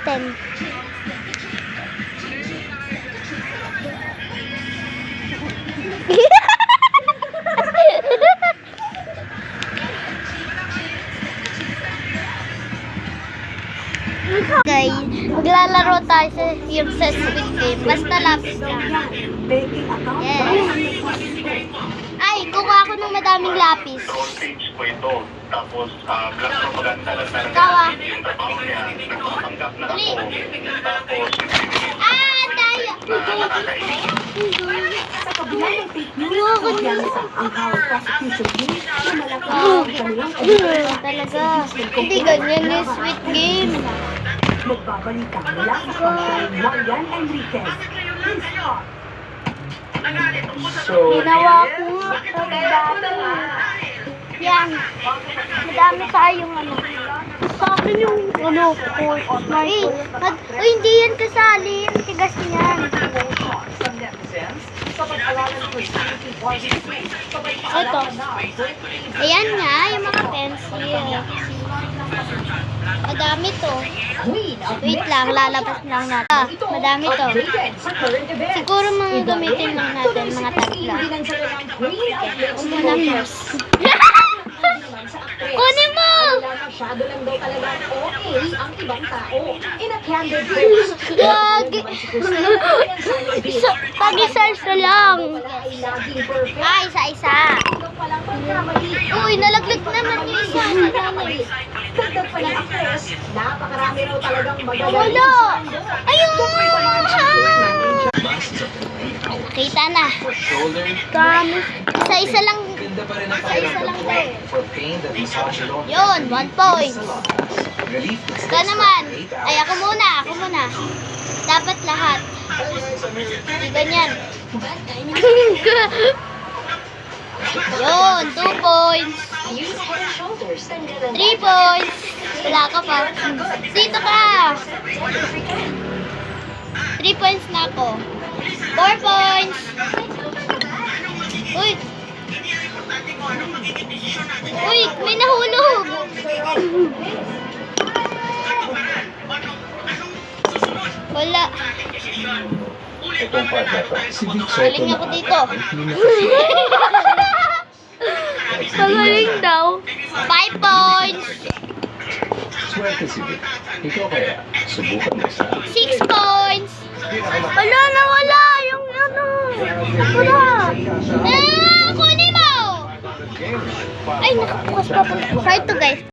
natin. Guys, maglalaro tayo sa Squid Game. Basta lapis lang. Yes. Ay, kukuha ako ng madaming lapis. Tapos, black propaganda lang talaga. Ikaw Yung trabaho niya, nagpapanggap na ako. Tapos, tayo! Sa kabila ng fake news, kumpiyansa ang House Prosecution Team na malaki ang kanilang Talaga. Hindi ganyan yung Squid Game. magbabalita mula sa Pangkalan Marian Enriquez. Please start. Ginawa ko nga. Yan. Madami tayong ano. Sa akin yung ano, hindi yan kasali. Ang tigas niyan. Ito. Ayan nga, yung mga pencil. Madami to. Wait lang, lalabas lang natin. Madami to. Siguro mga gamitin lang natin, mga tatla. Muna first. Kunin mo! Masyado lang daw talaga okay ang ibang tao. In a candid post, Wag! Pag-isa lang. Ah, isa-isa. Uy, nalaglag naman yung isa. Dagdag pa ng actress, napakarami raw talagang magagaling. Wala! Ayun! Nakita na. Kami. Isa-isa lang. Isa-isa lang daw. Yun, 1 point. Ikaw naman. Ay, ako muna. Dapat lahat. Hindi ganyan. Yun, 2 points. 3 points. Wala ka pa. Dito ka. 3 points na ako. 4 points. Uy. Uy, may nahulog. Wala. Galing ako dito. Magaling daw. 5 points. Swerte si Vic. Ikaw kaya, subukan mo sa 6 points. Wala na, wala. Yung ano. Wala. Kunin mo. Ay, nakabukas pa po. Try to guys.